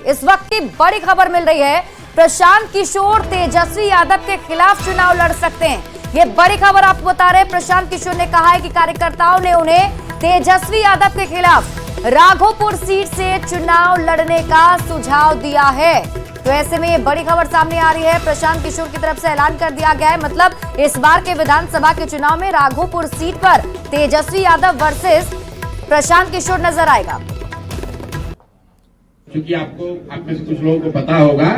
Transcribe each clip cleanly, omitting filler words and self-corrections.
इस वक्त की बड़ी खबर मिल रही है, प्रशांत किशोर तेजस्वी यादव के खिलाफ चुनाव लड़ सकते हैं। ये बड़ी खबर आपको बता रहे हैं। प्रशांत किशोर ने कहा है कि कार्यकर्ताओं ने उन्हें तेजस्वी यादव के खिलाफ राघोपुर सीट से चुनाव लड़ने का सुझाव दिया है। तो ऐसे में ये बड़ी खबर सामने आ रही है। प्रशांत किशोर की तरफ से ऐलान कर दिया गया है, मतलब इस बार के विधानसभा के चुनाव में राघोपुर सीट पर तेजस्वी यादव वर्सेस प्रशांत किशोर नजर आएगा। क्योंकि आपको आप में से कुछ लोगों को पता होगा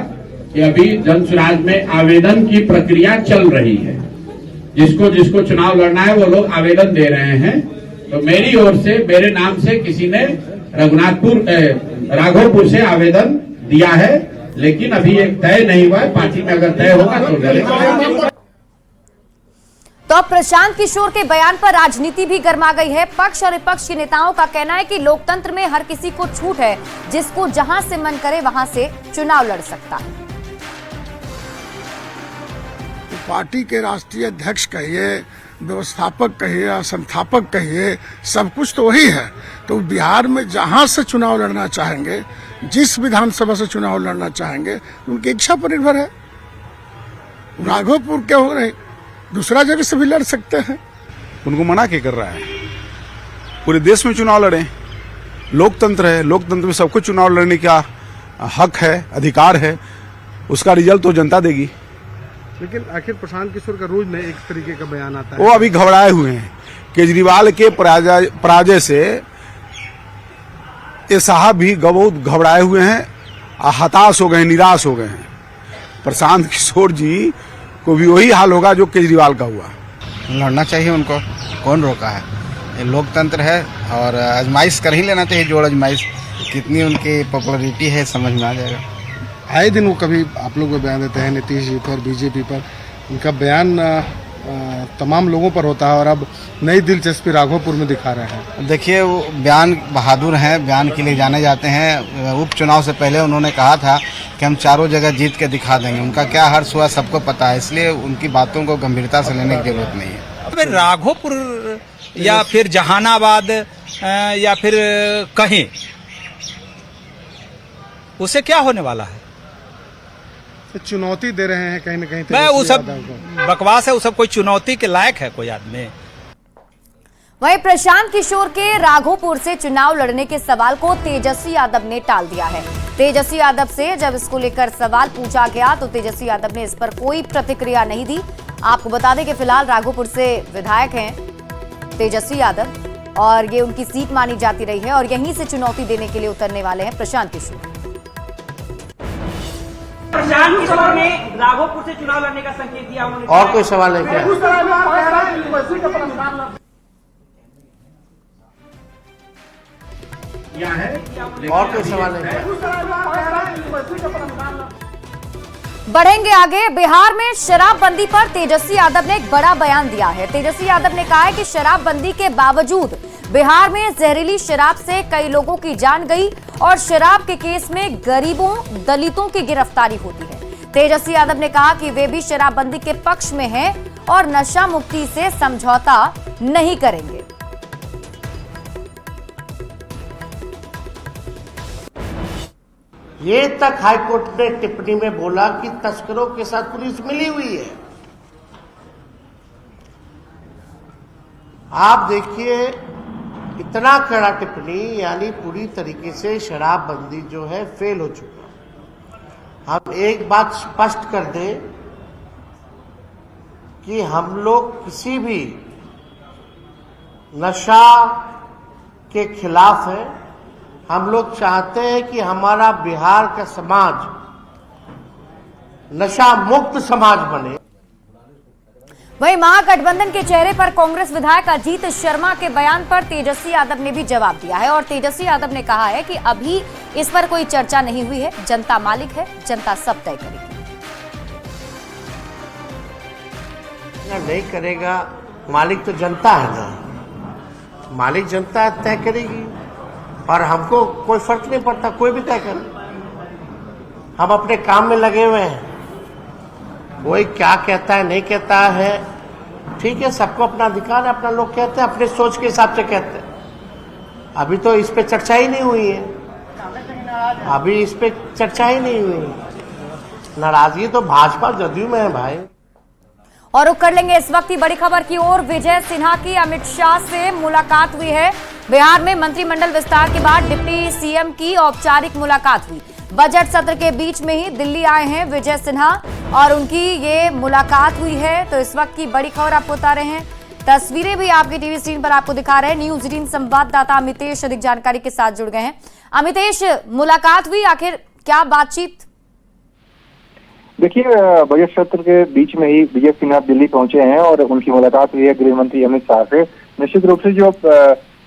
कि अभी जनसुराज में आवेदन की प्रक्रिया चल रही है। जिसको चुनाव लड़ना है वो लोग आवेदन दे रहे हैं। तो मेरी ओर से, मेरे नाम से किसी ने राघोपुर से आवेदन दिया है, लेकिन अभी एक तय नहीं हुआ है। पार्टी में अगर तय होगा तो लड़ेंगे। तो अब प्रशांत किशोर के बयान पर राजनीति भी गर्मा गई है। पक्ष और विपक्ष के नेताओं का कहना है कि लोकतंत्र में हर किसी को छूट है, जिसको जहां से मन करे वहां से चुनाव लड़ सकता है। पार्टी के राष्ट्रीय अध्यक्ष कहिए, व्यवस्थापक कहिए, संस्थापक कहिए, सब कुछ तो वही है। तो बिहार में जहां से चुनाव लड़ना चाहेंगे, जिस विधानसभा से चुनाव लड़ना चाहेंगे, उनकी इच्छा पर निर्भर है। राघोपुर क्या हो रहे, दूसरा जगह से भी लड़ सकते हैं। उनको मना क्या कर रहा है? पूरे देश में चुनाव लड़े, लोकतंत्र है, लोकतंत्र में सबको चुनाव लड़ने का हक है, अधिकार है। उसका रिजल्ट तो जनता देगी। लेकिन आखिर प्रशांत किशोर का रोज नए एक तरीके का बयान आता है। वो अभी घबराए हुए हैं। केजरीवाल के पराजय से ये साहब भी बहुत घबराए हुए हैं, हताश हो गए, निराश हो गए हैं। प्रशांत किशोर जी को भी वही हाल होगा जो केजरीवाल का हुआ। लड़ना चाहिए उनको, कौन रोका है? ये लोकतंत्र है और आजमाइश कर ही लेना चाहिए। जोड़ आजमाइश, कितनी उनकी पॉपुलैरिटी है समझ में आ जाएगा। आए दिन वो कभी आप लोग को बयान देते हैं, नीतीश जी पर, बीजेपी पर। उनका बयान तमाम लोगों पर होता है और अब नई दिलचस्पी राघोपुर में दिखा रहे हैं। देखिए, वो बयान बहादुर हैं, बयान के लिए जाने जाते हैं। उपचुनाव से पहले उन्होंने कहा था कि हम चारों जगह जीत के दिखा देंगे। उनका क्या हर्ष हुआ सबको पता है, इसलिए उनकी बातों को गंभीरता से लेने की जरूरत नहीं है। राघोपुर या फिर जहानाबाद या फिर कहीं, उसे क्या होने वाला है? चुनौती दे रहे हैं कहीं न कहीं। मैं वो सब बकवास है, वो सब कोई चुनौती के लायक है कोई आदमी? वहीं प्रशांत किशोर के राघोपुर से चुनाव लड़ने के सवाल को तेजस्वी यादव ने टाल दिया है। तेजस्वी यादव से जब इसको लेकर सवाल पूछा गया तो तेजस्वी यादव ने इस पर कोई प्रतिक्रिया नहीं दी। आपको बता दें कि फिलहाल राघोपुर से विधायक हैं तेजस्वी यादव और ये उनकी सीट मानी जाती रही है और यहीं से चुनौती देने के लिए उतरने वाले हैं प्रशांत किशोर। प्रशांत किशोर ने राघोपुर से चुनाव लड़ने का संकेत दिया। और कोई सवाल है क्या? और कोई सवाल है क्या? बढ़ेंगे आगे। बिहार में शराबबंदी पर तेजस्वी यादव ने एक बड़ा बयान दिया है। तेजस्वी यादव ने कहा है कि शराबबंदी के बावजूद बिहार में जहरीली शराब से कई लोगों की जान गई और शराब के केस में गरीबों, दलितों की गिरफ्तारी होती है। तेजस्वी यादव ने कहा कि वे भी शराबबंदी के पक्ष में हैं और नशा मुक्ति से समझौता नहीं करेंगे। ये तक हाईकोर्ट ने टिप्पणी में बोला कि तस्करों के साथ पुलिस मिली हुई है। आप देखिए, इतना कड़ा टिप्पणी, यानी पूरी तरीके से शराबबंदी जो है फेल हो चुका। हम एक बात स्पष्ट कर दें कि हम लोग किसी भी नशा के खिलाफ है। हम लोग चाहते हैं कि हमारा बिहार का समाज नशा मुक्त समाज बने। वहीं महागठबंधन के चेहरे पर कांग्रेस विधायक अजीत शर्मा के बयान पर तेजस्वी यादव ने भी जवाब दिया है और तेजस्वी यादव ने कहा है कि अभी इस पर कोई चर्चा नहीं हुई है। जनता मालिक है, जनता सब तय करेगी। नहीं करेगा, मालिक तो जनता है ना, मालिक जनता तय करेगी और हमको कोई फर्क नहीं पड़ता, कोई भी तय करे। हम अपने काम में लगे हुए हैं। कोई क्या कहता है नहीं कहता है, ठीक है, सबको अपना अधिकार है, अपना लोग कहते हैं, अपने सोच के हिसाब से कहते हैं। अभी तो इस पे चर्चा ही नहीं हुई है। अभी इस पे चर्चा ही नहीं हुई। नाराजगी तो भाजपा जदयू में है भाई। और रुक कर लेंगे इस वक्त की बड़ी खबर की ओर। विजय सिन्हा की अमित शाह से मुलाकात हुई है। बिहार में मंत्रिमंडल विस्तार के बाद डिप्टी सीएम की औपचारिक मुलाकात हुई। बजट सत्र के बीच में ही दिल्ली आए हैं विजय सिन्हा और उनकी ये मुलाकात हुई है। तो इस वक्त की बड़ी खबर आपको बता रहे हैं, तस्वीरें भी आपकी टीवी स्क्रीन पर आपको दिखा रहे हैं। न्यूज 18 संवाददाता अमितेश अधिक जानकारी के साथ जुड़ गए हैं। अमितेश, मुलाकात हुई, आखिर क्या बातचीत? देखिए, बजट सत्र के बीच में ही विजय सिन्हा दिल्ली पहुंचे हैं और उनकी मुलाकात हुई है गृह मंत्री अमित शाह से। निश्चित रूप से जो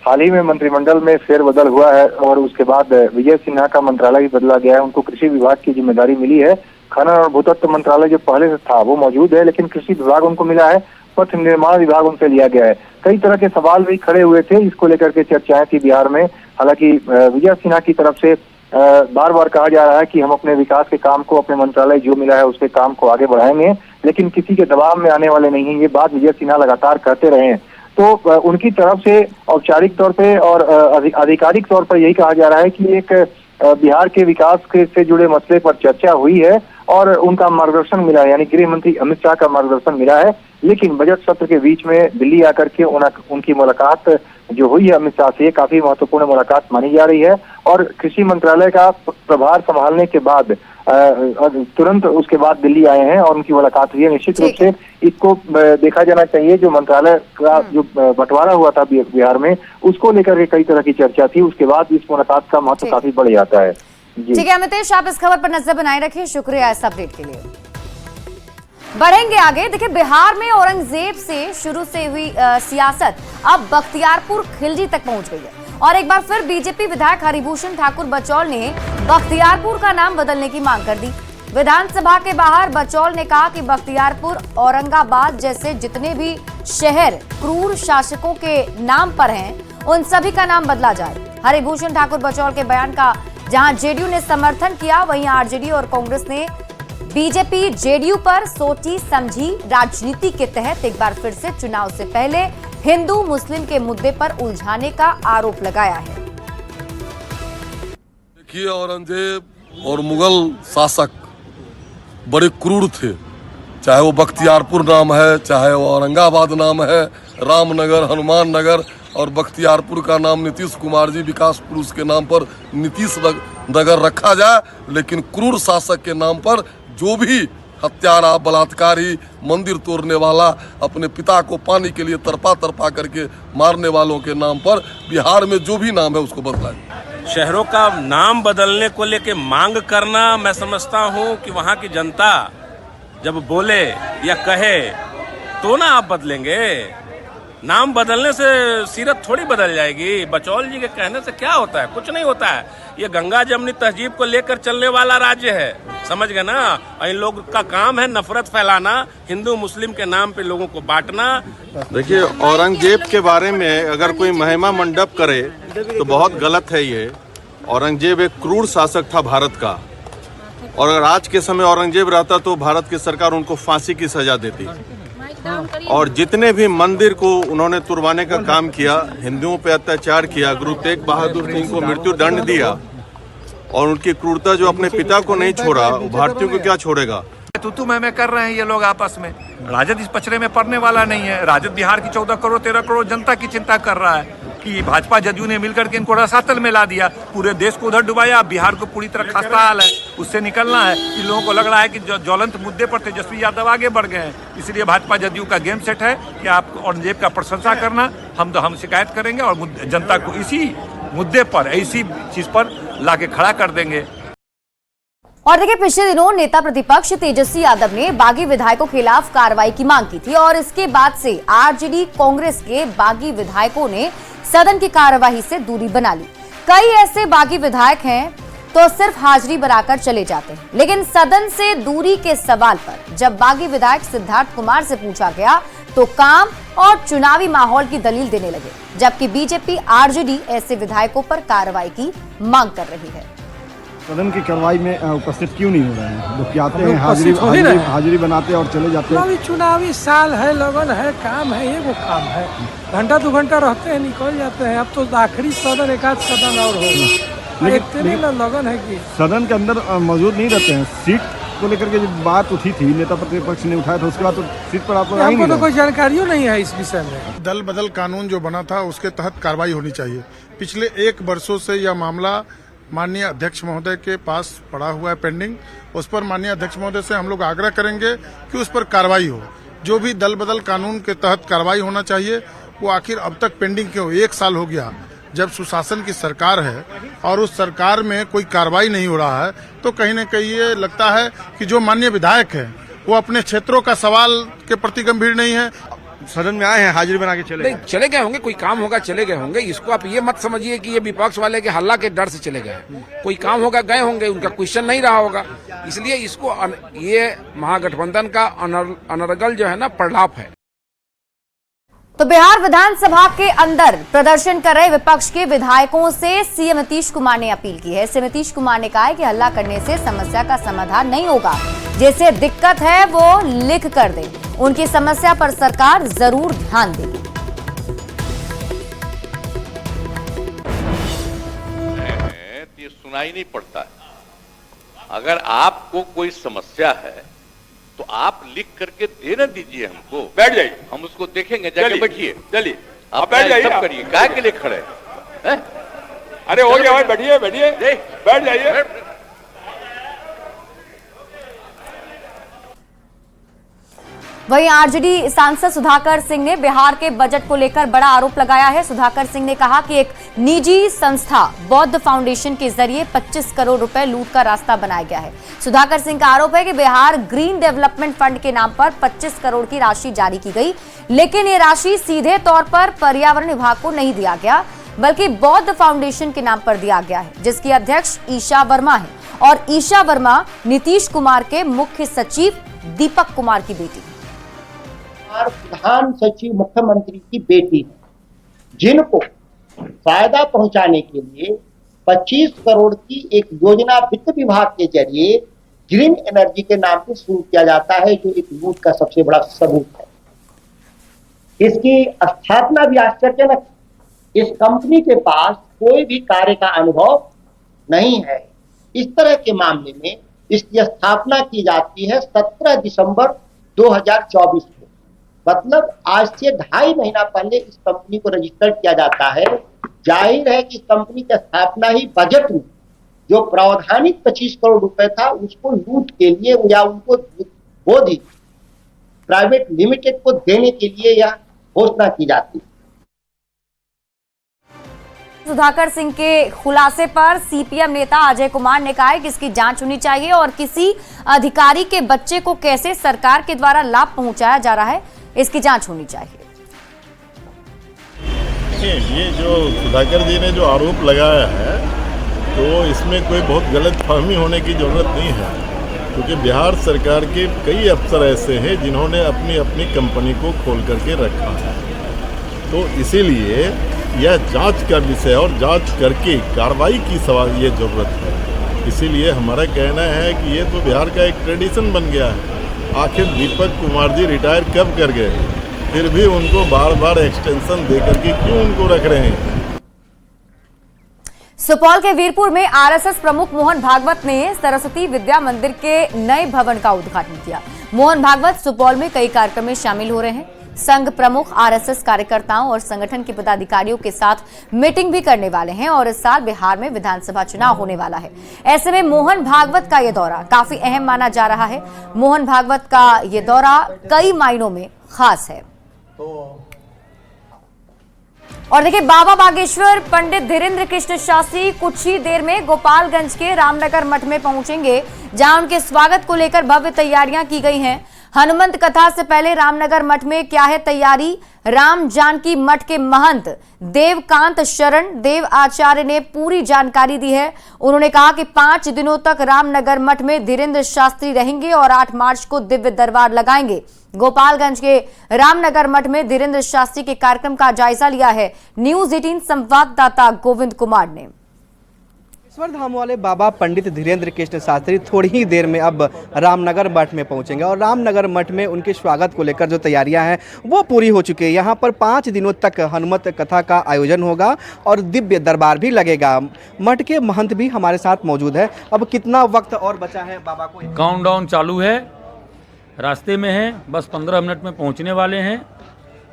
हाल ही में मंत्रिमंडल में फेरबदल हुआ है और उसके बाद विजय सिन्हा का मंत्रालय भी बदला गया है। उनको कृषि विभाग की जिम्मेदारी मिली है। खनन और भूतत्व मंत्रालय जो पहले से था वो मौजूद है, लेकिन कृषि विभाग उनको मिला है, पथ निर्माण विभाग उनसे लिया गया है। कई तरह के सवाल भी खड़े हुए थे, इसको लेकर के चर्चाएं थी बिहार में। हालांकि विजय सिन्हा की तरफ से बार बार कहा जा रहा है कि हम अपने विकास के काम को, अपने मंत्रालय जो मिला है उसके काम को आगे बढ़ाएंगे, लेकिन किसी के दबाव में आने वाले नहीं है। ये बात विजय सिन्हा लगातार कहते रहे हैं। तो उनकी तरफ से औपचारिक तौर पे और आधिकारिक तौर पर यही कहा जा रहा है कि एक बिहार के विकास से जुड़े मसले पर चर्चा हुई है और उनका मार्गदर्शन मिला है, यानी गृह मंत्री अमित शाह का मार्गदर्शन मिला है। लेकिन बजट सत्र के बीच में दिल्ली आकर के उनकी मुलाकात जो हुई है अमित शाह से, काफी महत्वपूर्ण मुलाकात मानी जा रही है। और कृषि मंत्रालय का प्रभार संभालने के बाद तुरंत उसके बाद दिल्ली आए हैं और उनकी मुलाकात हुई है। निश्चित रूप से इसको देखा जाना चाहिए, जो मंत्रालय का जो बंटवारा हुआ था बिहार में, उसको लेकर के कई तरह की चर्चा थी। उसके बाद इस मुलाकात का महत्व काफी बढ़ जाता है। ठीक है अमितेश, आप इस खबर पर नजर बनाए रखिए, शुक्रिया इस अपडेट के लिए। बढ़ेंगे आगे। देखिए, बिहार में औरंगजेब से शुरू से हुई सियासत अब बख्तियारपुर खिलजी तक पहुंच गई है और एक बार फिर बीजेपी विधायक हरिभूषण ठाकुर बचौल ने बख्तियारपुर का नाम बदलने की मांग कर दी। विधानसभा के बाहर बचौल ने कहा कि बख्तियारपुर, औरंगाबाद जैसे जितने भी शहर क्रूर शासकों के नाम पर हैं, उन सभी का नाम बदला जाए। हरिभूषण ठाकुर बचौल के बयान का जहां जेडीयू ने समर्थन किया, वहीं आरजेडी और कांग्रेस ने बीजेपी जेडीयू पर सोची समझी राजनीति के तहत एक बार फिर से चुनाव से पहले हिंदू मुस्लिम के मुद्दे पर उलझाने का आरोप लगाया है। देखिए, औरंगजेब और मुगल शासक बड़े क्रूर थे, चाहे वो बख्तियारपुर नाम है, चाहे वो औरंगाबाद नाम है, रामनगर, हनुमान नगर, और बख्तियारपुर का नाम नीतीश कुमार जी विकास पुरुष के नाम पर नीतीश नगर रखा जाए, लेकिन क्रूर शासक के नाम पर जो भी हत्यारा, बलात्कारी, मंदिर तोड़ने वाला, अपने पिता को पानी के लिए तरपा करके मारने वालों के नाम पर बिहार में जो भी नाम है उसको बदलाए। शहरों का नाम बदलने को लेके मांग करना, मैं समझता हूं कि वहां की जनता जब बोले या कहे तो ना आप बदलेंगे। नाम बदलने से सीरत थोड़ी बदल जाएगी। बचौल जी के कहने से क्या होता है? कुछ नहीं होता है। ये गंगा जमुनी तहजीब को लेकर चलने वाला राज्य है, समझ गए ना। इन लोग का काम है नफरत फैलाना, हिंदू मुस्लिम के नाम पे लोगों को बांटना। देखिए, औरंगजेब के बारे में अगर कोई महिमा मंडप करे तो बहुत गलत है ये। औरंगजेब एक क्रूर शासक था भारत का, और अगर आज के समय औरंगजेब रहता तो भारत की सरकार उनको फांसी की सजा देती। और जितने भी मंदिर को उन्होंने तुड़वाने का काम किया, हिंदुओं पे अत्याचार किया, गुरु तेग बहादुर सिंह को मृत्यु दंड दिया, और उनकी क्रूरता जो अपने पिता को नहीं छोड़ा, भारतीयों को क्या छोड़ेगा। तू मैं कर रहे हैं ये लोग आपस में। राजद इस पचड़े में पड़ने वाला नहीं है। राजद बिहार की 14 करोड़ 13 करोड़ जनता की चिंता कर रहा है कि भाजपा जदयू ने मिलकर के इनको रसातल में ला दिया, पूरे देश को उधर डुबाया। बिहार को पूरी तरह खस्ता हाल है, उससे निकलना है। इन लोगों को लग रहा है कि ज्वलंत मुद्दे पर तेजस्वी यादव आगे बढ़ गए हैं, इसलिए भाजपा जदयू का गेम सेट है कि आप औरंगजेब का प्रशंसा करना, हम शिकायत करेंगे और जनता को इसी मुद्दे पर, इसी चीज पर लाके खड़ा कर देंगे। और देखिए, पिछले दिनों नेता प्रतिपक्ष तेजस्वी यादव ने बागी विधायकों के खिलाफ कार्रवाई की मांग की थी और इसके बाद से आरजेडी कांग्रेस के बागी विधायकों ने सदन की कार्यवाही से दूरी बना ली। कई ऐसे बागी विधायक हैं तो सिर्फ हाजिरी बनाकर चले जाते हैं, लेकिन सदन से दूरी के सवाल पर जब बागी विधायक सिद्धार्थ कुमार से पूछा गया तो काम और चुनावी माहौल की दलील देने लगे, जबकि बीजेपी आरजेडी ऐसे विधायकों पर कार्रवाई की मांग कर रही है। सदन की कार्रवाई में उपस्थित क्यों नहीं हो रहे हैं? जो कि आते हैं हाजिरी बनाते और चले जाते हैं। चुनावी साल है, लगन है, काम है, ये वो काम है। घंटा 2 घंटा रहते हैं, निकल जाते हैं। अब तो आखिरी सदन, एक आध सदन और होगा। इतने लगन है कि सदन के अंदर मौजूद नहीं रहते हैं। सीट को लेकर के जब बात उठी थी, नेता प्रतिपक्ष ने उठाया था, उसके बाद तो सीट पर आप लोग हमको तो कोई जानकारी नहीं है इस विषय में। दल बदल कानून जो बना था उसके तहत कार्रवाई होनी चाहिए। पिछले 1 वर्षों से यह मामला माननीय अध्यक्ष महोदय के पास पड़ा हुआ है पेंडिंग। उस पर माननीय अध्यक्ष महोदय से हम लोग आग्रह करेंगे कि उस पर कार्रवाई हो। जो भी दल बदल कानून के तहत कार्रवाई होना चाहिए वो आखिर अब तक पेंडिंग क्यों? 1 साल हो गया जब सुशासन की सरकार है और उस सरकार में कोई कार्रवाई नहीं हो रहा है, तो कहीं न कहीं ये लगता है कि जो माननीय विधायक है वो अपने क्षेत्रों का सवाल के प्रति गंभीर नहीं है। सदन में आए हैं, हाजिरी बना के चले चले गए होंगे, कोई काम होगा चले गए होंगे। इसको आप ये मत समझिए कि ये विपक्ष वाले के हल्ला के डर से चले गए। कोई काम होगा गए होंगे, उनका क्वेश्चन नहीं रहा होगा, इसलिए इसको ये महागठबंधन का अनर्गल जो है ना प्रलाप है। तो बिहार विधानसभा के अंदर प्रदर्शन कर रहे विपक्ष के विधायकों से सीएम नीतीश कुमार ने अपील की है। सीएम नीतीश कुमार ने कहा है कि हल्ला करने से समस्या का समाधान नहीं होगा, जैसे दिक्कत है वो लिख कर दे, उनकी समस्या पर सरकार जरूर ध्यान देगी। ये सुनाई नहीं पड़ता है। अगर आपको कोई समस्या है तो आप लिख करके देना दीजिए हमको। बैठ जाइए, हम उसको देखेंगे। जाके बैठिए, चलिए आप बैठ जाइए, सब करिए। काय के लिए खड़े हैं? अरे हो गया भाई, बैठिए बैठिए, बैठ जाइए। वहीं आरजेडी सांसद सुधाकर सिंह ने बिहार के बजट को लेकर बड़ा आरोप लगाया है। सुधाकर सिंह ने कहा कि एक निजी संस्था बौद्ध फाउंडेशन के जरिए 25 करोड़ रुपए लूट का रास्ता बनाया गया है। सुधाकर सिंह का आरोप है कि बिहार ग्रीन डेवलपमेंट फंड के नाम पर 25 करोड़ की राशि जारी की गई, लेकिन ये राशि सीधे तौर पर पर्यावरण विभाग को नहीं दिया गया, बल्कि बौद्ध फाउंडेशन के नाम पर दिया गया है, जिसकी अध्यक्ष ईशा वर्मा है। और ईशा वर्मा नीतीश कुमार के मुख्य सचिव दीपक कुमार की बेटी, प्रधान सचिव मुख्यमंत्री की बेटी है, जिनको फायदा पहुंचाने के लिए 25 करोड़ की एक योजना वित्त विभाग के जरिए ग्रीन एनर्जी के नाम पर शुरू किया जाता है, जो एक लूट का सबसे बड़ा सबूत है। इसकी स्थापना भी आश्चर्यजनक। इस कंपनी के पास कोई भी कार्य का अनुभव नहीं है। इस तरह के मामले में इसकी स्थापना की जाती है 17 दिसंबर 2024 को। मतलब आज से 2.5 महीना पहले इस कंपनी को रजिस्टर किया जाता है। जाहिर है कि इस कंपनी की स्थापना ही बजट में जो प्रावधानिक 25 करोड़ रुपए था उसको लूट के लिए या उनको बोध ही प्राइवेट लिमिटेड को देने के लिए यह घोषणा की जाती है। सुधाकर सिंह के खुलासे पर सीपीएम नेता अजय कुमार ने कहा है कि इसकी जांच होनी चाहिए और किसी अधिकारी के बच्चे को कैसे सरकार के द्वारा लाभ पहुंचाया जा रहा है, इसकी जांच होनी चाहिए। ये जो सुधाकर जी ने जो आरोप लगाया है तो इसमें कोई बहुत गलत फहमी होने की जरूरत नहीं है, क्योंकि बिहार सरकार के कई अफसर ऐसे हैं जिन्होंने अपनी अपनी कंपनी को खोल करके रखा है। तो इसीलिए यह जांच का विषय और जांच करके कार्रवाई की सवाल ये जरूरत है। इसीलिए हमारा कहना है कि ये तो बिहार का एक ट्रेडिशन बन गया है। आखिर दीपक कुमार जी रिटायर कब कर गए, फिर भी उनको बार बार एक्सटेंशन देकर के क्यों उनको रख रहे हैं। सुपौल के वीरपुर में आरएसएस प्रमुख मोहन भागवत ने सरस्वती विद्या मंदिर के नए भवन का उद्घाटन किया। मोहन भागवत सुपौल में कई कार्यक्रम में शामिल हो रहे हैं। संघ प्रमुख आरएसएस कार्यकर्ताओं और संगठन के पदाधिकारियों के साथ मीटिंग भी करने वाले हैं और इस साल बिहार में विधानसभा चुनाव होने वाला है। ऐसे में मोहन भागवत का यह दौरा काफी अहम माना जा रहा है। मोहन भागवत का यह दौरा कई मायनों में खास है। और देखिए, बाबा बागेश्वर पंडित धीरेन्द्र कृष्ण शास्त्री कुछ ही देर में गोपालगंज के रामनगर मठ में पहुंचेंगे, जहां उनके स्वागत को लेकर भव्य तैयारियां की गई हैं। हनुमंत कथा से पहले रामनगर मठ में क्या है तैयारी, राम जानकी मठ के महंत देवकांत शरण देव आचार्य ने पूरी जानकारी दी है। उन्होंने कहा कि 5 दिनों तक रामनगर मठ में धीरेन्द्र शास्त्री रहेंगे और 8 मार्च को दिव्य दरबार लगाएंगे। गोपालगंज के रामनगर मठ में धीरेन्द्र शास्त्री के कार्यक्रम का जायजा लिया है न्यूज 18 संवाददाता गोविंद कुमार ने। ईश्वर धाम वाले बाबा पंडित धीरेन्द्र कृष्ण शास्त्री थोड़ी ही देर में अब रामनगर मठ में पहुंचेंगे और रामनगर मठ में उनके स्वागत को लेकर जो तैयारियां हैं वो पूरी हो चुकी है। यहां पर 5 दिनों तक हनुमत कथा का आयोजन होगा और दिव्य दरबार भी लगेगा। मठ के महंत भी हमारे साथ मौजूद है। अब कितना वक्त और बचा है बाबा को? काउंटडाउन चालू है, रास्ते में है, बस 15 मिनट में पहुँचने वाले हैं।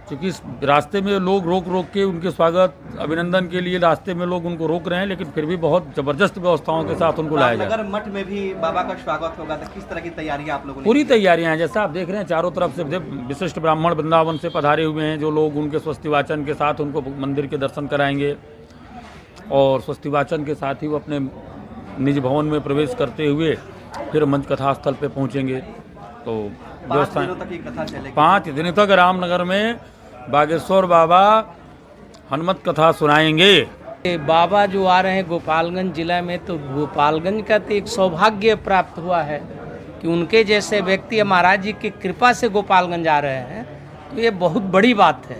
क्योंकि इस रास्ते में लोग रोक के उनके स्वागत अभिनंदन के लिए रास्ते में लोग उनको रोक रहे हैं, लेकिन फिर भी बहुत जबरदस्त व्यवस्थाओं के साथ उनको लाया जाए। मठ में भी बाबा का स्वागत होगा, तो किस तरह की तैयारियां आप लोगों ने? पूरी तैयारियां हैं, जैसा आप देख रहे हैं चारों तरफ से विशिष्ट ब्राह्मण वृंदावन से पधारे हुए हैं, जो लोग उनके स्वस्ति वाचन के साथ उनको मंदिर के दर्शन कराएंगे और स्वस्ति वाचन के साथ ही वो अपने निज भवन में प्रवेश करते हुए फिर मंच कथा स्थल पर पहुँचेंगे। तो व्यवस्था 5 दिन तक रामनगर में बागेश्वर बाबा हनुमत कथा सुनाएंगे। बाबा जो आ रहे हैं गोपालगंज जिला में, तो गोपालगंज का तो एक सौभाग्य प्राप्त हुआ है कि उनके जैसे व्यक्ति महाराज जी की कृपा से गोपालगंज आ रहे हैं, तो ये बहुत बड़ी बात है।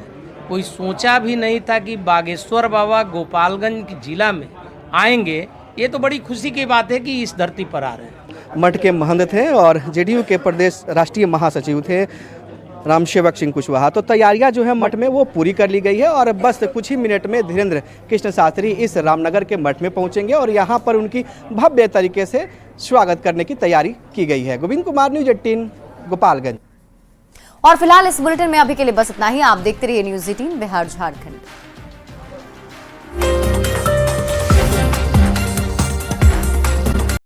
कोई सोचा भी नहीं था कि बागेश्वर बाबा गोपालगंज जिला में आएंगे। ये तो बड़ी खुशी की बात है कि इस धरती पर आ रहे हैं। मठ के महंत थे और जेडीयू के प्रदेश राष्ट्रीय महासचिव थे रामसेवक सिंह कुशवाहा। तो तैयारियां जो है मठ में वो पूरी कर ली गई है और बस कुछ ही मिनट में धीरेन्द्र कृष्ण शास्त्री इस रामनगर के मठ में पहुंचेंगे और यहां पर उनकी भव्य तरीके से स्वागत करने की तैयारी की गई है। गोविंद कुमार, न्यूज़ 18 गोपालगंज। और फिलहाल इस बुलेटिन में अभी के लिए बस इतना ही। आप देखते रहिए न्यूज़ 18 बिहार झारखंड।